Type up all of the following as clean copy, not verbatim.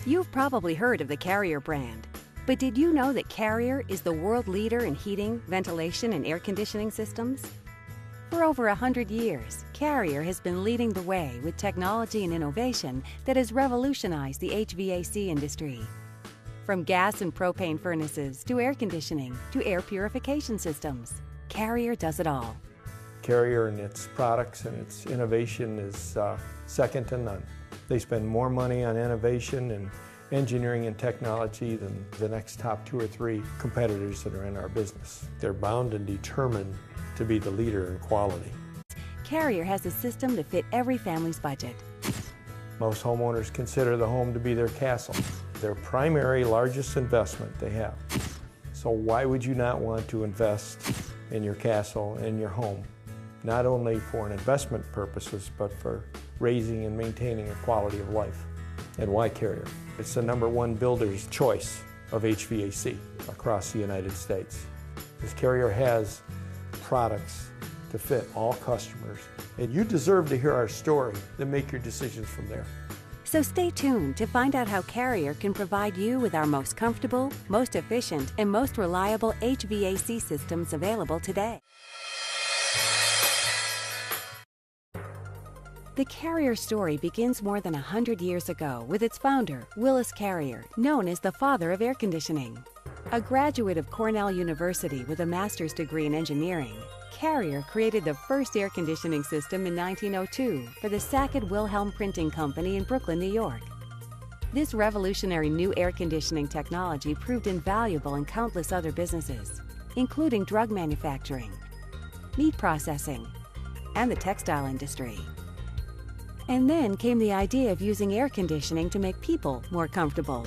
You've probably heard of the Carrier brand, but did you know that Carrier is the world leader in heating, ventilation, and air conditioning systems? For over 100 years, Carrier has been leading the way with technology and innovation that has revolutionized the HVAC industry. From gas and propane furnaces to air conditioning to air purification systems, Carrier does it all. Carrier and its products and its innovation is second to none. They spend more money on innovation and engineering and technology than the next top 2 or 3 competitors that are in our business. They're bound and determined to be the leader in quality. Carrier has a system to fit every family's budget. Most homeowners consider the home to be their castle, their primary largest investment they have. So why would you not want to invest in your castle, in your home? Not only for an investment purposes, but for raising and maintaining a quality of life. And why Carrier? It's the #1 builder's choice of HVAC across the United States. Because Carrier has products to fit all customers. And you deserve to hear our story, then make your decisions from there. So stay tuned to find out how Carrier can provide you with our most comfortable, most efficient, and most reliable HVAC systems available today. The Carrier story begins more than 100 years ago with its founder, Willis Carrier, known as the father of air conditioning. A graduate of Cornell University with a master's degree in engineering, Carrier created the first air conditioning system in 1902 for the Sackett-Wilhelm Printing Company in Brooklyn, New York. This revolutionary new air conditioning technology proved invaluable in countless other businesses, including drug manufacturing, meat processing, and the textile industry. And then came the idea of using air conditioning to make people more comfortable.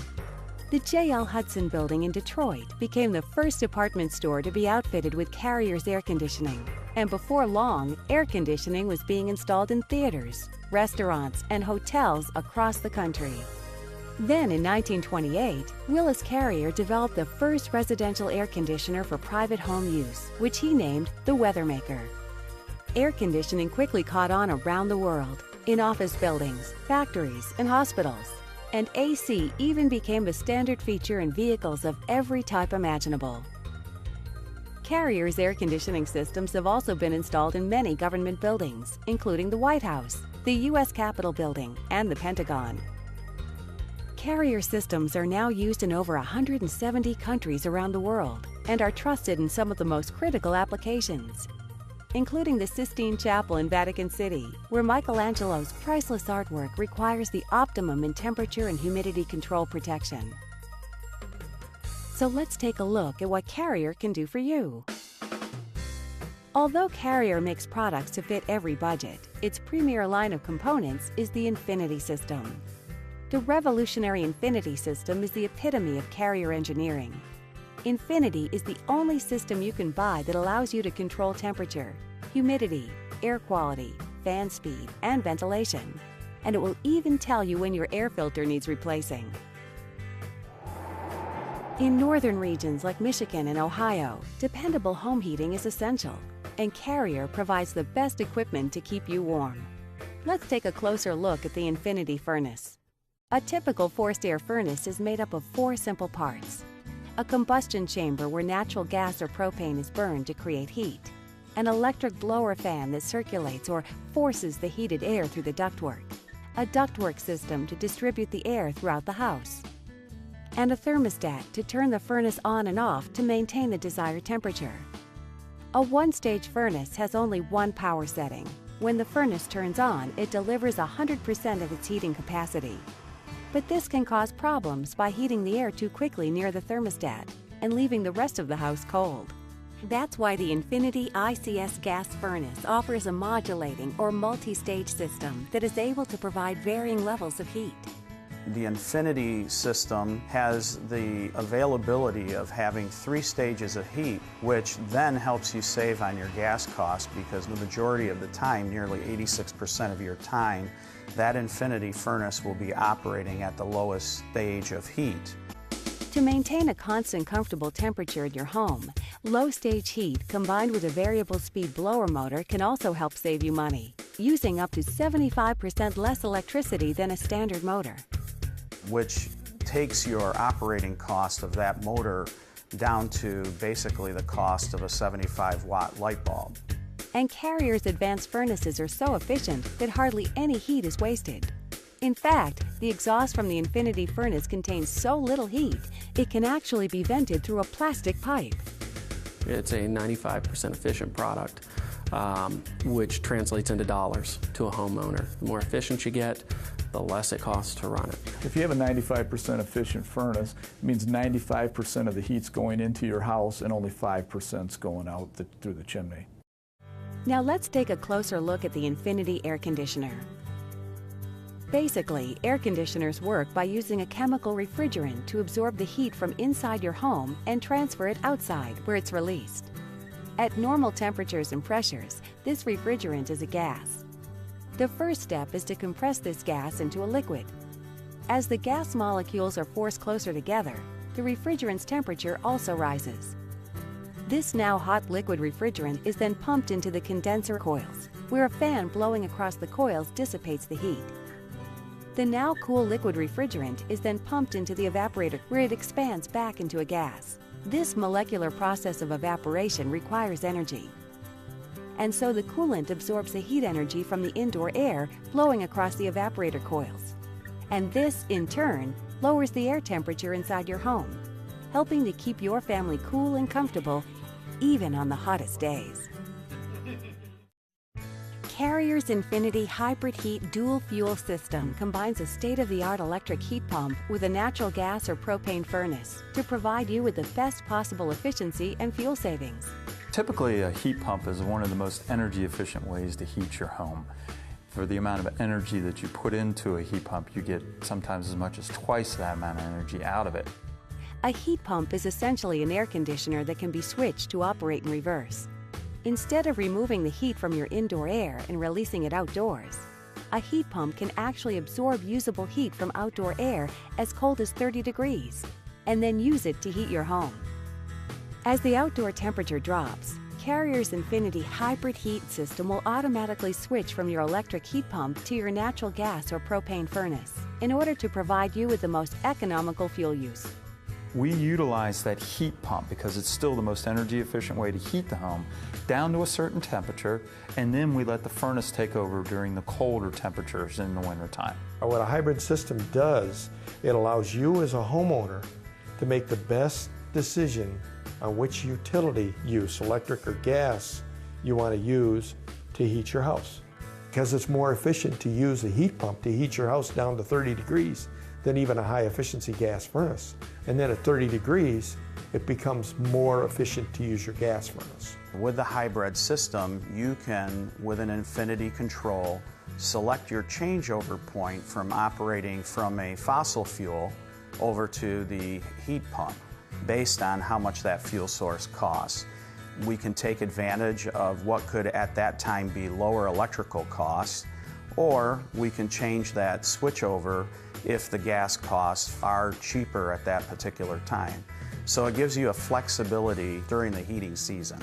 The J.L. Hudson Building in Detroit became the first department store to be outfitted with Carrier's air conditioning. And before long, air conditioning was being installed in theaters, restaurants, and hotels across the country. Then in 1928, Willis Carrier developed the first residential air conditioner for private home use, which he named the Weathermaker. Air conditioning quickly caught on around the world, in office buildings, factories, and hospitals. And AC even became a standard feature in vehicles of every type imaginable. Carrier's air conditioning systems have also been installed in many government buildings, including the White House, the U.S. Capitol Building, and the Pentagon. Carrier systems are now used in over 170 countries around the world and are trusted in some of the most critical applications, including the Sistine Chapel in Vatican City, where Michelangelo's priceless artwork requires the optimum in temperature and humidity control protection. So let's take a look at what Carrier can do for you. Although Carrier makes products to fit every budget, its premier line of components is the Infinity system. The revolutionary Infinity system is the epitome of Carrier engineering. Infinity is the only system you can buy that allows you to control temperature, humidity, air quality, fan speed, and ventilation. And it will even tell you when your air filter needs replacing. In northern regions like Michigan and Ohio, dependable home heating is essential, and Carrier provides the best equipment to keep you warm. Let's take a closer look at the Infinity furnace. A typical forced air furnace is made up of 4 simple parts: a combustion chamber where natural gas or propane is burned to create heat, an electric blower fan that circulates or forces the heated air through the ductwork, a ductwork system to distribute the air throughout the house, and a thermostat to turn the furnace on and off to maintain the desired temperature. A one-stage furnace has only one power setting. When the furnace turns on, it delivers 100% of its heating capacity. But this can cause problems by heating the air too quickly near the thermostat and leaving the rest of the house cold. That's why the Infinity ICS gas furnace offers a modulating or multi-stage system that is able to provide varying levels of heat. The Infinity system has the availability of having 3 stages of heat, which then helps you save on your gas cost, because the majority of the time, nearly 86% of your time, that Infinity furnace will be operating at the lowest stage of heat. To maintain a constant comfortable temperature in your home, low-stage heat combined with a variable speed blower motor can also help save you money, using up to 75% less electricity than a standard motor. Which takes your operating cost of that motor down to basically the cost of a 75-watt light bulb. And Carrier's advanced furnaces are so efficient that hardly any heat is wasted. In fact, the exhaust from the Infinity furnace contains so little heat, it can actually be vented through a plastic pipe. It's a 95% efficient product, which translates into dollars to a homeowner. The more efficient you get, the less it costs to run it. If you have a 95% efficient furnace, it means 95% of the heat's going into your house and only 5% is going out through the chimney. Now let's take a closer look at the Infinity air conditioner. Basically, air conditioners work by using a chemical refrigerant to absorb the heat from inside your home and transfer it outside, where it's released. At normal temperatures and pressures, this refrigerant is a gas. The first step is to compress this gas into a liquid. As the gas molecules are forced closer together, the refrigerant's temperature also rises. This now hot liquid refrigerant is then pumped into the condenser coils, where a fan blowing across the coils dissipates the heat. The now cool liquid refrigerant is then pumped into the evaporator, where it expands back into a gas. This molecular process of evaporation requires energy. And so the coolant absorbs the heat energy from the indoor air blowing across the evaporator coils. And this, in turn, lowers the air temperature inside your home, helping to keep your family cool and comfortable, even on the hottest days. Carrier's Infinity Hybrid Heat Dual Fuel System combines a state-of-the-art electric heat pump with a natural gas or propane furnace to provide you with the best possible efficiency and fuel savings. Typically, a heat pump is one of the most energy-efficient ways to heat your home. For the amount of energy that you put into a heat pump, you get sometimes as much as twice that amount of energy out of it. A heat pump is essentially an air conditioner that can be switched to operate in reverse. Instead of removing the heat from your indoor air and releasing it outdoors, a heat pump can actually absorb usable heat from outdoor air as cold as 30 degrees, and then use it to heat your home. As the outdoor temperature drops, Carrier's Infinity Hybrid Heat System will automatically switch from your electric heat pump to your natural gas or propane furnace in order to provide you with the most economical fuel use. We utilize that heat pump because it's still the most energy efficient way to heat the home down to a certain temperature, and then we let the furnace take over during the colder temperatures in the wintertime. What a hybrid system does, it allows you as a homeowner to make the best decision on which utility use, electric or gas, you want to use to heat your house. Because it's more efficient to use a heat pump to heat your house down to 30 degrees than even a high efficiency gas furnace. And then at 30 degrees, it becomes more efficient to use your gas furnace. With the hybrid system, you can, with an Infinity control, select your changeover point from operating from a fossil fuel over to the heat pump based on how much that fuel source costs. We can take advantage of what could at that time be lower electrical costs, or we can change that switchover if the gas costs are cheaper at that particular time. So it gives you a flexibility during the heating season.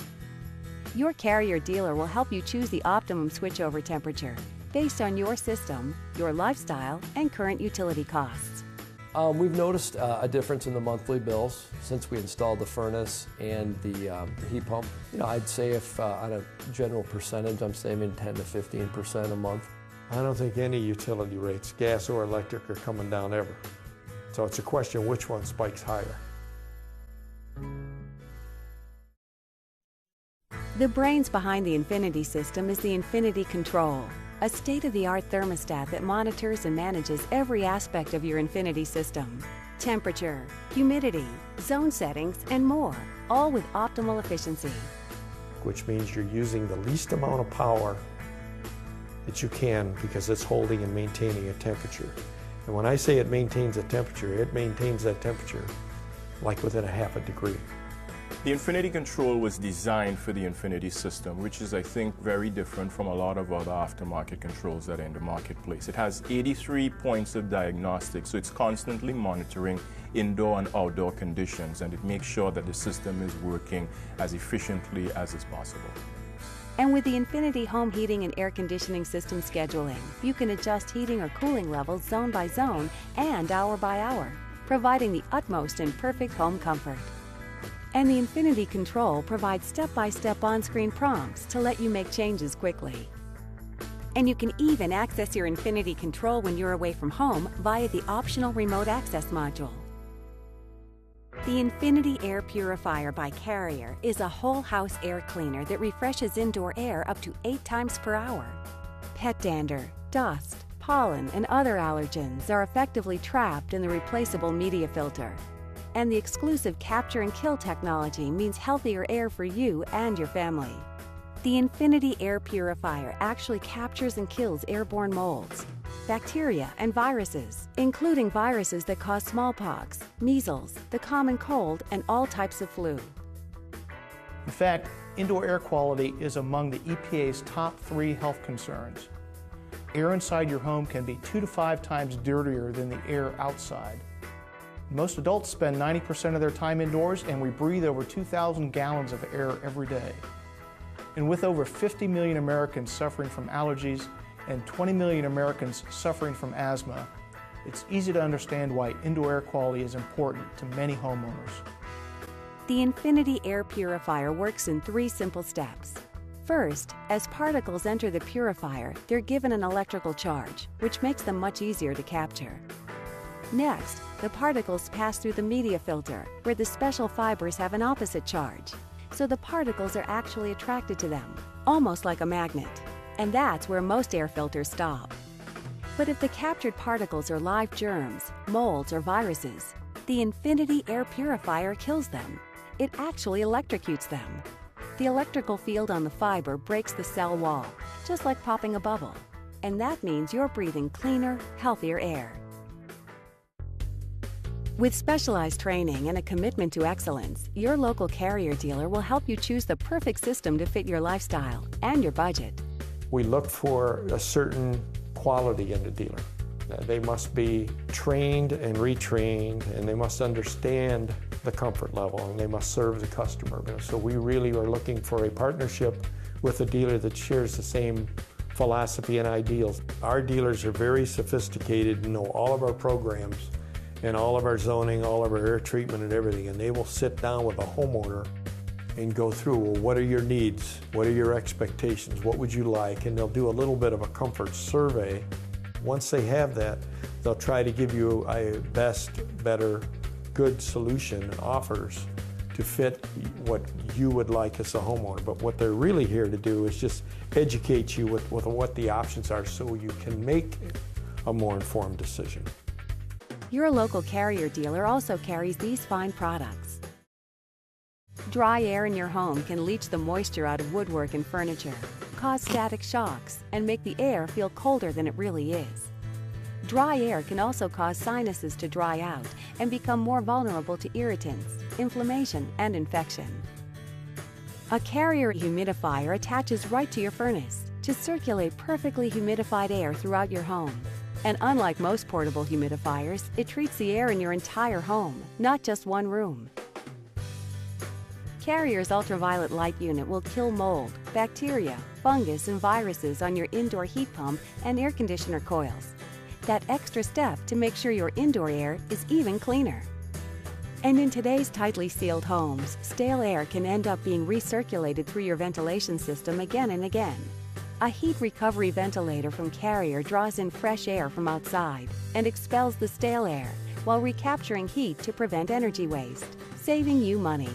Your Carrier dealer will help you choose the optimum switchover temperature based on your system, your lifestyle, and current utility costs. We've noticed a difference in the monthly bills since we installed the furnace and the heat pump. You know, I'd say if on a general percentage, I'm saving 10 to 15% a month. I don't think any utility rates, gas or electric, are coming down ever. So it's a question which one spikes higher. The brains behind the Infinity system is the Infinity Control, a state-of-the-art thermostat that monitors and manages every aspect of your Infinity system. Temperature, humidity, zone settings, and more, all with optimal efficiency. Which means you're using the least amount of power that you can because it's holding and maintaining a temperature. And when I say it maintains a temperature, it maintains that temperature like within a half a degree. The Infinity Control was designed for the Infinity system, which is, I think, very different from a lot of other aftermarket controls that are in the marketplace. It has 83 points of diagnostics, so it's constantly monitoring indoor and outdoor conditions, and it makes sure that the system is working as efficiently as is possible. And with the Infinity home heating and air conditioning system scheduling, you can adjust heating or cooling levels zone by zone and hour by hour. providing the utmost in perfect home comfort. And the Infinity Control provides step-by-step on-screen prompts to let you make changes quickly. And you can even access your Infinity Control when you're away from home via the optional remote access module. The Infinity Air Purifier by Carrier is a whole house air cleaner that refreshes indoor air up to 8 times per hour. Pet dander, dust, pollen, and other allergens are effectively trapped in the replaceable media filter. And the exclusive capture and kill technology means healthier air for you and your family. The Infinity Air Purifier actually captures and kills airborne molds, bacteria, and viruses, including viruses that cause smallpox, measles, the common cold, and all types of flu. In fact, indoor air quality is among the EPA's top 3 health concerns. Air inside your home can be 2 to 5 times dirtier than the air outside. Most adults spend 90% of their time indoors, and we breathe over 2,000 gallons of air every day. And with over 50 million Americans suffering from allergies and 20 million Americans suffering from asthma, it's easy to understand why indoor air quality is important to many homeowners. The Infinity Air Purifier works in 3 simple steps. First, as particles enter the purifier, they're given an electrical charge, which makes them much easier to capture. Next, the particles pass through the media filter, where the special fibers have an opposite charge. So the particles are actually attracted to them, almost like a magnet. And that's where most air filters stop. But if the captured particles are live germs, molds, or viruses, the Infinity Air Purifier kills them. It actually electrocutes them. The electrical field on the fiber breaks the cell wall, just like popping a bubble. And that means you're breathing cleaner, healthier air. With specialized training and a commitment to excellence, your local Carrier dealer will help you choose the perfect system to fit your lifestyle and your budget. We look for a certain quality in the dealer. They must be trained and retrained, and they must understand the comfort level, and they must serve the customer. So we really are looking for a partnership with a dealer that shares the same philosophy and ideals. Our dealers are very sophisticated and know all of our programs and all of our zoning, all of our air treatment and everything, and they will sit down with a homeowner and go through, well, what are your needs? What are your expectations? What would you like? And they'll do a little bit of a comfort survey. Once they have that, they'll try to give you a best, better, good solution and offers to fit what you would like as a homeowner. But what they're really here to do is just educate you with what the options are so you can make a more informed decision. Your local Carrier dealer also carries these fine products. Dry air in your home can leach the moisture out of woodwork and furniture, cause static shocks, and make the air feel colder than it really is. Dry air can also cause sinuses to dry out and become more vulnerable to irritants, inflammation, and infection. A Carrier humidifier attaches right to your furnace to circulate perfectly humidified air throughout your home. And unlike most portable humidifiers, it treats the air in your entire home, not just one room. Carrier's ultraviolet light unit will kill mold, bacteria, fungus, and viruses on your indoor heat pump and air conditioner coils. That extra step to make sure your indoor air is even cleaner. And in today's tightly sealed homes, stale air can end up being recirculated through your ventilation system again and again. A heat recovery ventilator from Carrier draws in fresh air from outside and expels the stale air while recapturing heat to prevent energy waste, saving you money.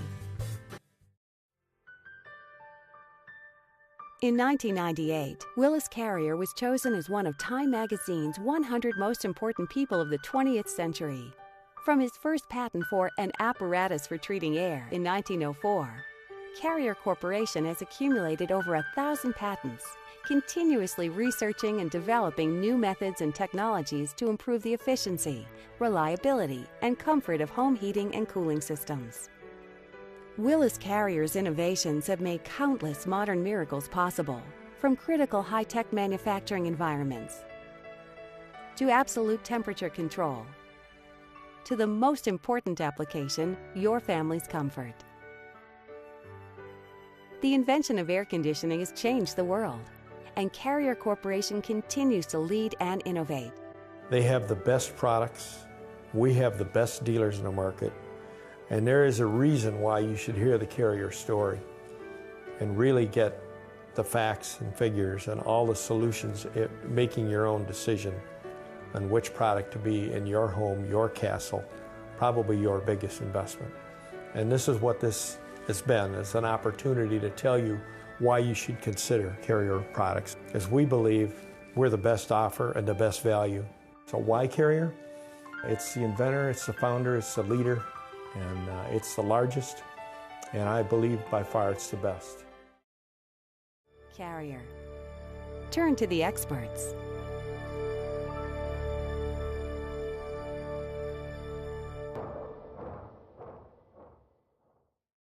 In 1998, Willis Carrier was chosen as one of Time magazine's 100 most important people of the 20th century. From his first patent for an apparatus for treating air in 1904, Carrier Corporation has accumulated over 1,000 patents, continuously researching and developing new methods and technologies to improve the efficiency, reliability, and comfort of home heating and cooling systems. Willis Carrier's innovations have made countless modern miracles possible, from critical high-tech manufacturing environments to absolute temperature control, to the most important application, your family's comfort. The invention of air conditioning has changed the world, and Carrier Corporation continues to lead and innovate. They have the best products We have the best dealers in the market, and there is a reason why you should hear the Carrier story and really get the facts and figures and all the solutions, making your own decision on which product to be in your home, your castle, probably your biggest investment. And this is what this has been. It's an opportunity to tell you why you should consider Carrier products, as we believe we're the best offer and the best value. So why Carrier? It's the inventor, it's the founder, it's the leader, and it's the largest, and I believe by far it's the best. Carrier. Turn to the experts.